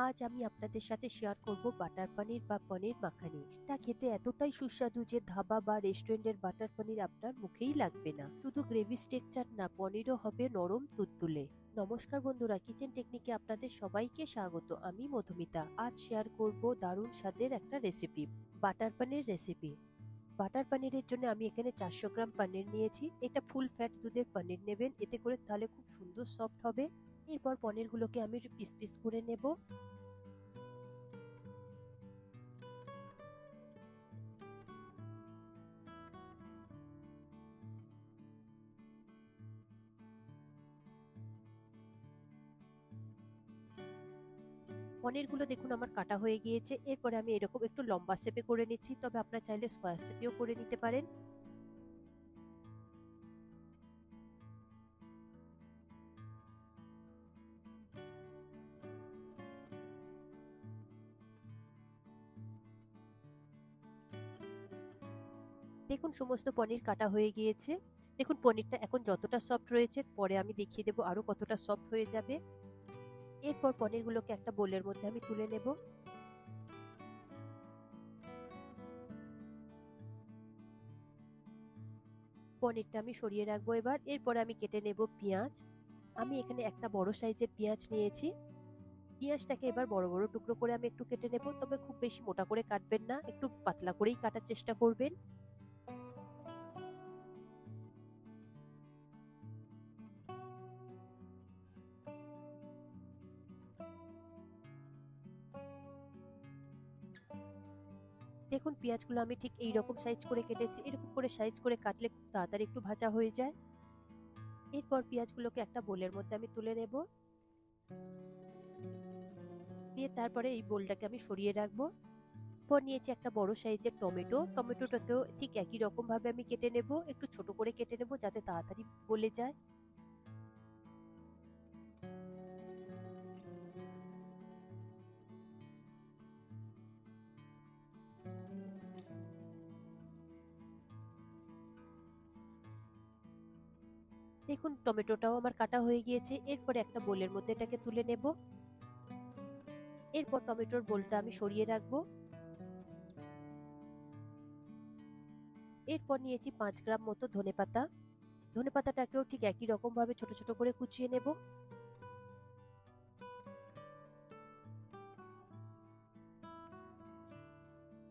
আজ আমি আপনাদের সাথে শেয়ার করব বাটার পনির বা পনির মাখানি। এটা খেতে এতটাই সুস্বাদু যে ধাবা বা রেস্টুরেন্টের বাটার পনির আপনার মুখেই লাগবে না। শুধু গ্রেভি স্ট্রাকচার না, পনিরও হবে নরম তুলতুলে। নমস্কার বন্ধুরা, কিচেন টেকনিকে আপনাদের সবাইকে স্বাগত। আমি মধুমিতা। আজ শেয়ার করব দারুণ স্বাদের একটা রেসিপি, বাটার পনির রেসিপি। বাটার পনিরের জন্য আমি এখানে 400 গ্রাম পনির নিয়েছি। এটা ফুল ফ্যাট দুধের পনির নেবেন, এতে করে তাহলে খুব সুন্দর সফট হবে। এরপর পনিরগুলোকে আমি পিস পিস করে নেব। পনিরগুলো দেখুন আমার কাটা হয়ে গিয়েছে। এরপরে আমি এরকম একটু লম্বা শেপে করে নিচ্ছি, তবে আপনারা চাইলে স্কোয়ার শেপেও করে নিতে পারেন। দেখুন সমস্ত পনির কাটা হয়ে গিয়েছে। দেখুন পনিরটা এখন যতটা সফট রয়েছে, পরে আমি দেখিয়ে দেবো আরো কতটা সফট হয়ে যাবে। এরপর পনিরগুলোকে একটা বোলের মধ্যে আমি তুলে নেব। পনিরটা আমি সরিয়ে রাখবো এবার। এরপরে আমি কেটে নেব পেঁয়াজ। আমি এখানে একটা বড় সাইজের পেঁয়াজ নিয়েছি। পেঁয়াজটাকে এবার বড় বড় টুকরো করে আমি একটু কেটে নেব, তবে খুব বেশি মোটা করে কাটবেন না, একটু পাতলা করেই কাটার চেষ্টা করবেন। দেখুন পেঁয়াজগুলো আমি ঠিক এইরকম সাইজ করে কেটেছি। এরকম করে সাইজ করে কাটলে খুব তাড়াতাড়ি একটু ভাজা হয়ে যায়। এরপর পেঁয়াজগুলোকে একটা বোলের মধ্যে আমি তুলে নেব। দিয়ে তারপরে এই বোলটাকে আমি সরিয়ে রাখবো। এরপর নিয়েছি একটা বড় সাইজের টমেটো। টমেটোটাকেও ঠিক একই রকম ভাবে আমি কেটে নেব, একটু ছোট করে কেটে নেব যাতে তাড়াতাড়ি গলে যায়। দেখুন টমেটোটাও আমার কাটা হয়ে গিয়েছে। এরপরে একটা বোলের মধ্যে এটাকে তুলে নেব। এরপর টমেটোর বোলটা আমি সরিয়ে রাখবো। এরপর নিয়েছি 5 গ্রাম মতো ধনেপাতা। ধনেপাতাটাকেও ঠিক একই রকম ভাবে ছোট ছোট করে কুচিয়ে নেব।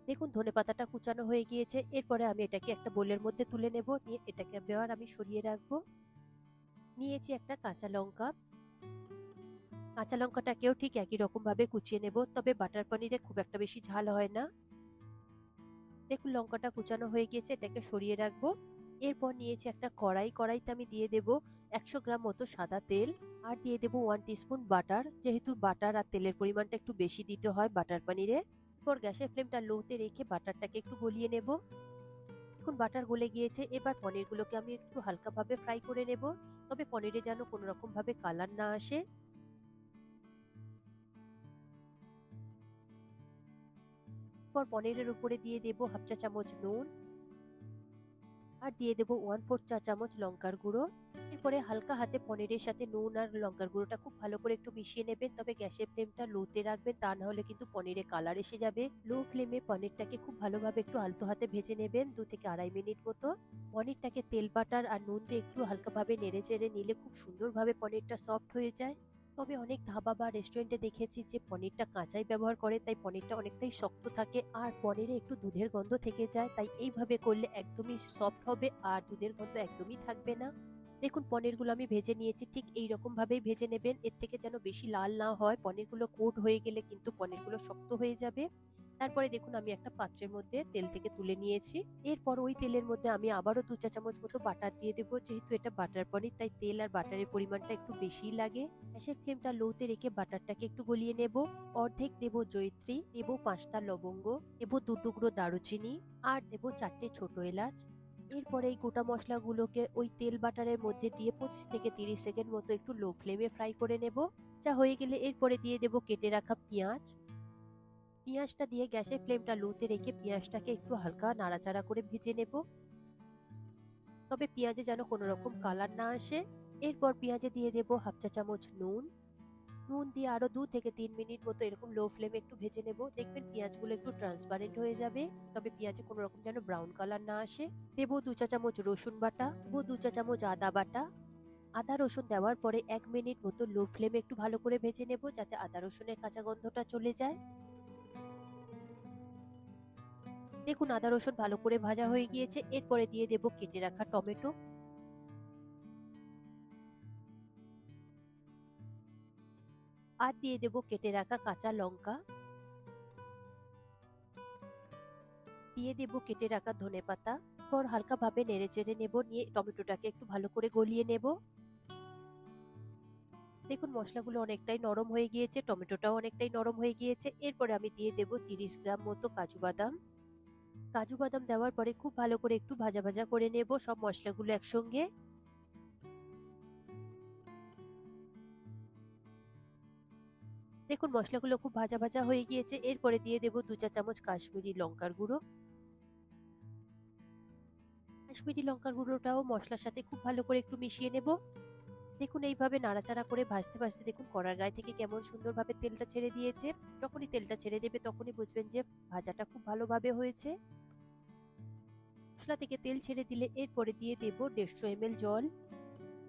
দেখুন ধনেপাতাটা কুচানো হয়ে গিয়েছে। এরপরে আমি এটাকে একটা বোলের মধ্যে তুলে নেব। নিয়ে এটাকে এবার আমি সরিয়ে রাখবো। নিয়েছি একটা কাঁচা লঙ্কা। কাঁচা লঙ্কাটাকেও ঠিক একই রকম ভাবে কুচিয়ে নেব, তবে বাটার পনিরে খুব একটা বেশি ঝাল হয় না। দেখুন লঙ্কাটা কুচানো হয়ে গিয়েছে, এটাকে সরিয়ে রাখবো। এরপর নিয়েছি একটা কড়াই। কড়াইতে আমি দিয়ে দেব 100 গ্রাম মতো সাদা তেল, আর দিয়ে দেব 1 টিস্পুন বাটার। যেহেতু বাটার আর তেলের পরিমাণটা একটু বেশি দিতে হয় বাটার পনিরে। এরপর গ্যাসের ফ্লেমটা লোতে রেখে বাটারটাকে একটু গলিয়ে নেব। দেখুন বাটার গলে গিয়েছে। এবার পনিরগুলোকে আমি একটু হালকাভাবে ফ্রাই করে নেব, তবে পনিরে যেন কোনো রকম ভাবে কালার না আসে। এরপর পনিরের উপরে দিয়ে দেব হাফ চা চামচ নুন, আর দিয়ে দেব 1/4 চা চামচ লঙ্কার গুঁড়ো। এরপরে হালকা হাতে পনিরের সাথে নুন আর লঙ্কার গুঁড়োটা খুব ভালো করে একটু মিশিয়ে নেবেন, তবে গ্যাসের ফ্লেমটা লোতে রাখবেন, তা না হলে কিন্তু পনিরে কালার এসে যাবে। লো ফ্লেমে পনিরটাকে খুব ভালোভাবে একটু আলতো হাতে ভেজে নেবেন 2 থেকে আড়াই মিনিট মতো। পনিরটাকে তেল বাটার আর নুন দিয়ে একটু হালকাভাবে নেড়ে চেড়ে নিলে খুব সুন্দরভাবে পনিরটা সফট হয়ে যায়। তবে অনেক ধাবা বা রেস্টুরেন্টে দেখেছি যে পনিরটা কাঁচাই ব্যবহার করে, তাই পনিরটা অনেকটাই শক্ত থাকে আর পনিরে একটু দুধের গন্ধ থেকে যায়। তাই এইভাবে করলে একদমই সফট হবে আর দুধের গন্ধ একদমই থাকবে না। দেখুন পনিরগুলো আমি ভেজে নিয়েছি, ঠিক এই রকম ভাবেই ভেজে নেবেন। এর থেকে যেন বেশি লাল না হয়, পনিরগুলো কোট হয়ে গেলে কিন্তু পনিরগুলো শক্ত হয়ে যাবে। তারপরে দেখুন আমি একটা পাত্রের মধ্যে তেল থেকে তুলে নিয়েছি। এরপর ওই তেলের মধ্যে আমি আবারও 2 চা চামচ মতো বাটার দিয়ে দেবো। যেহেতু এটা বাটার পনির, তাই তেল আর বাটারের পরিমাণটা একটু বেশিই লাগে। গ্যাসের ফ্লেমটা লোতে রেখে বাটারটাকে একটু গলিয়ে নেব। অর্ধেক দেব জয়িত্রী, দেব 5টা লবঙ্গ, দেব 2 টুকরো দারুচিনি, আর দেব 4টে ছোট এলাচ। এরপরে এই গোটা মশলাগুলোকে ওই তেল বাটারের মধ্যে দিয়ে 25 থেকে 30 সেকেন্ড মতো একটু লো ফ্লেমে ফ্রাই করে নেব। যা হয়ে গেলে এরপরে দিয়ে দেব কেটে রাখা পেঁয়াজ। পেঁয়াজটা দিয়ে গ্যাসের ফ্লেমটা লোতে রেখে পেঁয়াজটাকে একটু হালকা নাড়াচাড়া করে ভেজে নেব, তবে পেঁয়াজে যেন কোনো রকম কালার না আসে। এরপর পেঁয়াজে দিয়ে দেব হাফ চা চামচ নুন, নুন দিয়ে আরো 2 থেকে 3 মিনিট মতো এরকম লো ফ্লেমে একটু ভেজে নেব। দেখবেন পেঁয়াজগুলো একটু ট্রান্সপারেন্ট হয়ে যাবে, তবে পেঁয়াজে কোনো রকম যেন ব্রাউন কালার না আসে। দেব 2 চা চামচ রসুন বাটা, দেব 2 চা চামচ আদা বাটা। আদা রসুন দেওয়ার পরে 1 মিনিট মতো লো ফ্লেমে একটু ভালো করে ভেজে নেব, যাতে আদা রসুনের কাঁচা গন্ধটা চলে যায়। দেখুন আদা রসুন ভালো করে ভাজা হয়ে গিয়েছে। এরপরে দিয়ে দেব কেটে রাখা টমেটো, আর দিয়ে দেব কেটে রাখা কাঁচা লঙ্কা, দিয়ে দেব কেটে রাখা ধনেপাতা। পর হালকা ভাবে নেড়ে চেড়ে নেব, নিয়ে টমেটোটাকে একটু ভালো করে গলিয়ে নেব। দেখুন মশলাগুলো অনেকটাই নরম হয়ে গিয়েছে, টমেটোটাও অনেকটাই নরম হয়ে গিয়েছে। এরপরে আমি দিয়ে দেব 30 গ্রাম মতো কাজু বাদাম। কাজু বাদাম দেওয়ার পরে খুব ভালো করে একটু ভাজা ভাজা করে নেব সব মশলাগুলো একসঙ্গে। দেখুন মশলাগুলো খুব ভাজা ভাজা হয়ে গিয়েছে। এরপরে দিয়ে দেব 2 চা চামচ কাশ্মীরি লঙ্কার গুঁড়ো। কাশ্মীরি লঙ্কার গুঁড়োটাও মশলার সাথে খুব ভালো করে একটু মিশিয়ে নেব। দেখুন এইভাবে নাড়াচাড়া করে ভাজতে ভাজতে দেখুন কড়ার গায়ে থেকে কেমন সুন্দরভাবে তেলটা ছেড়ে দিয়েছে। যখনই তেলটা ছেড়ে দেবে তখনই বুঝবেন যে ভাজাটা খুব ভালোভাবে হয়েছে। মশলা থেকে তেল ছেড়ে দিলে এরপরে দিয়ে দেব 150 ml জল।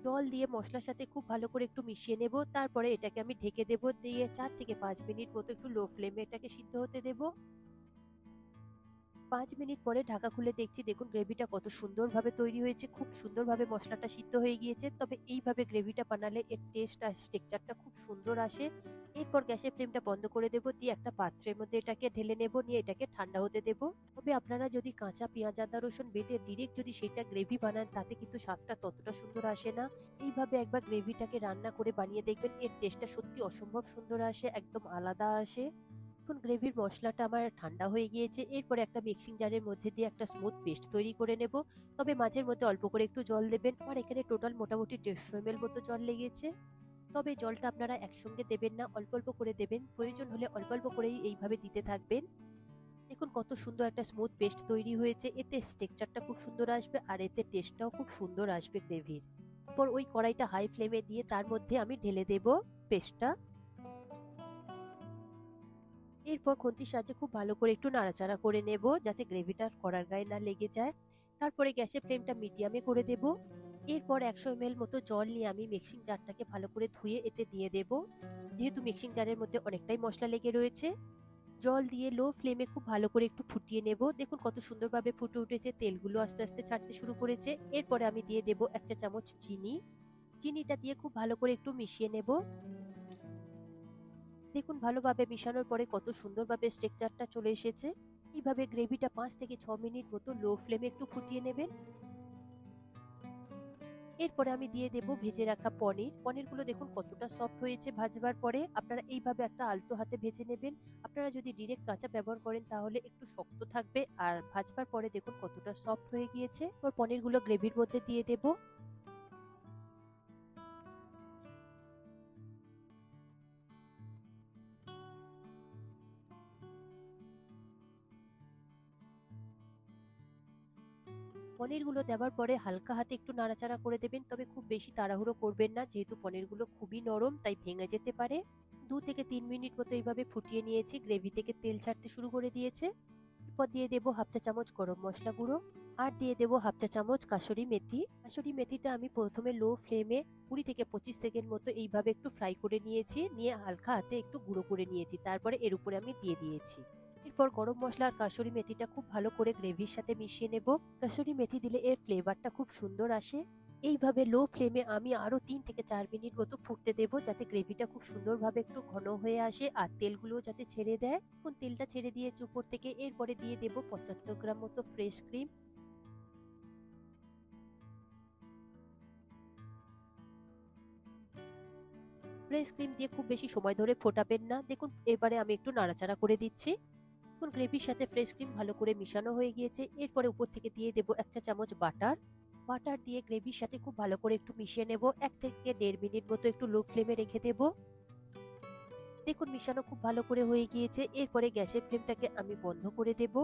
জল দিয়ে মশলার সাথে খুব ভালো করে একটু মিশিয়ে নেব। তারপরে এটাকে আমি ঢেকে দেব, দিয়ে 4 থেকে 5 মিনিট মতো একটু লো ফ্লেমে এটাকে সিদ্ধ হতে দেব। 5 মিনিট পরে ঢাকা খুলে দেখছি, দেখুন গ্রেভিটা কত সুন্দরভাবে তৈরি হয়েছে, খুব সুন্দরভাবে মশলাটা সিদ্ধ হয়ে গিয়েছে। তবে এইভাবে গ্রেভিটা বানালে এর টেস্ট আর টেক্সচারটা খুব সুন্দর আসে। এরপর গ্যাসের ফ্লেমটা বন্ধ করে দেব, দিয়ে একটা পাত্রের মধ্যে এটাকে ঢেলে নেব, নিয়ে এটাকে ঠান্ডা হতে দেব। তবে আপনারা যদি কাঁচা পেঁয়াজ আদা রসুন বেটে ডিরেক্ট যদি সেটা গ্রেভি বানান, তাতে কিন্তু স্বাদটা ততটা সুন্দর আসে না। এইভাবে একবার গ্রেভিটাকে রান্না করে বানিয়ে দেখবেন, এর টেস্টটা সত্যি অসম্ভব সুন্দর আসে, একদম আলাদা আসে। এখন গ্রেভির মশলাটা আমার ঠান্ডা হয়ে গিয়েছে। এরপরে একটা মিক্সিং জারের মধ্যে দিয়ে একটা স্মুথ পেস্ট তৈরি করে নেব। তবে মাঝের মধ্যে অল্প করে একটু জল দেবেন। আমার এখানে টোটাল মোটামুটি 150 ml মতো জল লেগেছে। তবে জলটা আপনারা একসঙ্গে দেবেন না, অল্প অল্প করে দেবেন। প্রয়োজন হলে অল্প অল্প করেই এইভাবে দিতে থাকবেন। দেখুন কত সুন্দর একটা স্মুথ পেস্ট তৈরি হয়েছে, এতে টেক্সচারটা খুব সুন্দর আসবে, আর এতে টেস্টটাও খুব সুন্দর আসবে গ্রেভির। পর ওই কড়াইটা হাই ফ্লেমে দিয়ে তার মধ্যে আমি ঢেলে দেব পেস্টটা। এরপর খুন্তির সাহায্যে খুব ভালো করে একটু নাড়াচাড়া করে নেব, যাতে গ্রেভিটা কড়ার গায়ে না লেগে যায়। তারপরে গ্যাসের ফ্লেমটা মিডিয়ামে করে দেব। এরপর 100 ml মতো জল নিয়ে আমি মিক্সিং জারটাকে ভালো করে ধুয়ে এতে দিয়ে দেব। যেহেতু মিক্সিং জারের মধ্যে অনেকটাই মশলা লেগে রয়েছে, জল দিয়ে লো ফ্লেমে খুব ভালো করে একটু ফুটিয়ে নেব। দেখুন কত সুন্দরভাবে ফুটে উঠেছে, তেলগুলো আস্তে আস্তে ছাড়তে শুরু করেছে। এরপরে আমি দিয়ে দেব 1 চা চামচ চিনি। চিনিটা দিয়ে খুব ভালো করে একটু মিশিয়ে নেব। দেখুন ভালোভাবে মিশানোর পরে কত সুন্দরভাবে স্ট্রাকচারটা চলে এসেছে। এইভাবে গ্রেভিটা 5 থেকে 6 মিনিট মতো লো ফ্লেমে একটু ফুটিয়ে নেবেন। এরপরে আমি দিয়ে দেব ভেজে রাখা পনির। পনিরগুলো দেখুন কতটা সফট হয়েছে ভাজবার পরে। আপনারা এইভাবে একটা আলতো হাতে ভেজে নেবেন। আপনারা যদি ডিরেক্ট কাঁচা ব্যবহার করেন তাহলে একটু শক্ত থাকবে, আর ভাজবার পরে দেখুন কতটা সফট হয়ে গিয়েছে। এরপর পনিরগুলো গ্রেভির মধ্যে দিয়ে দেব। পনিরগুলো দেওয়ার পরে হালকা হাতে একটু নাড়াচাড়া করে দেবেন, তবে খুব বেশি তাড়াহুড়ো করবেন না, যেহেতু পনিরগুলো খুবই নরম তাই ভেঙে যেতে পারে। 2 থেকে 3 মিনিট মতো এইভাবে ফুটিয়ে নিয়েছি, গ্রেভি থেকে তেল ছাড়তে শুরু করে দিয়েছে। এরপর দিয়ে দেব হাফ চা চামচ গরম মশলা গুঁড়ো, আর দিয়ে দেব হাফ চা চামচ কাসুরি মেথি। কাসুরি মেথিটা আমি প্রথমে লো ফ্লেমে 20 থেকে 25 সেকেন্ড মতো এইভাবে একটু ফ্রাই করে নিয়েছি, নিয়ে হালকা হাতে একটু গুঁড়ো করে নিয়েছি, তারপরে এর উপরে আমি দিয়ে দিয়েছি। এরপর গরম মশলা আর কাসুরি মেথিটা খুব ভালো করে গ্রেভির সাথে মিশিয়ে নেব। কাসুরি মেথি দিলে এর ফ্লেভারটা খুব সুন্দর আসে। এইভাবে লো ফ্লেমে আমি আরো 3 থেকে 4 মিনিট মতো ফুটতে দেব, যাতে গ্রেভিটা খুব সুন্দরভাবে একটু ঘন হয়ে আসে আর তেলগুলো যাতে ছেড়ে দেয়। এখন তেলটা ছেড়ে দিয়েছে উপর থেকে। এরপরে দিয়ে দেব 75 গ্রাম মতো ফ্রেশ ক্রিম। ফ্রেশ ক্রিম দিয়ে খুব বেশি সময় ধরে ফোটাবেন না। দেখুন এবারে আমি একটু নাড়াচাড়া করে দিচ্ছি। এখন গ্রেভির সাথে ফ্রেশ ক্রিম ভালো করে মিশানো হয়ে গিয়েছে। এরপরে উপর থেকে দিয়ে দেব 1 চা চামচ বাটার। বাটার দিয়ে গ্রেভির সাথে খুব ভালো করে একটু মিশিয়ে নেব। 1 থেকে 1.5 মিনিট মতো একটু লো ফ্লেমে রেখে দেব। দেখুন মিশানো খুব ভালো করে হয়ে গিয়েছে। এরপরে গ্যাসের ফ্লেমটাকে আমি বন্ধ করে দেব।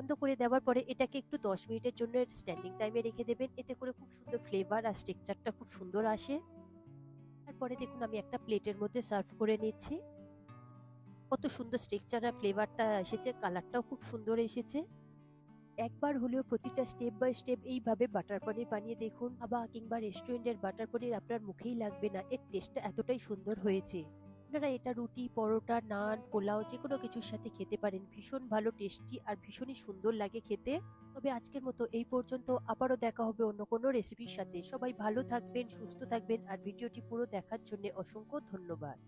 বন্ধ করে দেওয়ার পরে এটাকে একটু 10 মিনিটের জন্য স্ট্যান্ডিং টাইমে রেখে দেবেন, এতে করে খুব সুন্দর ফ্লেভার আর টেক্সচারটা খুব সুন্দর আসে। তারপরে দেখুন আমি একটা প্লেটের মধ্যে সার্ভ করে নিচ্ছি। কত সুন্দর টেক্সচার আর ফ্লেভারটা এসেছে, কালারটাও খুব সুন্দর এসেছে। একবার হলেও প্রতিটা স্টেপ বাই স্টেপ এইভাবে বাটার পনির বানিয়ে দেখুন, কিংবা রেস্টুরেন্টের বাটার পনির আপনার মুখেই লাগবে না, এর টেস্টটা এতটাই সুন্দর হয়েছে। আপনারা এটা রুটি, পরোটা, নান, পোলাও যে কোনো কিছুর সাথে খেতে পারেন। ভীষণ ভালো টেস্টি আর ভীষণই সুন্দর লাগে খেতে। তবে আজকের মতো এই পর্যন্ত, আবারও দেখা হবে অন্য কোনো রেসিপির সাথে। সবাই ভালো থাকবেন, সুস্থ থাকবেন আর ভিডিওটি পুরো দেখার জন্য অসংখ্য ধন্যবাদ।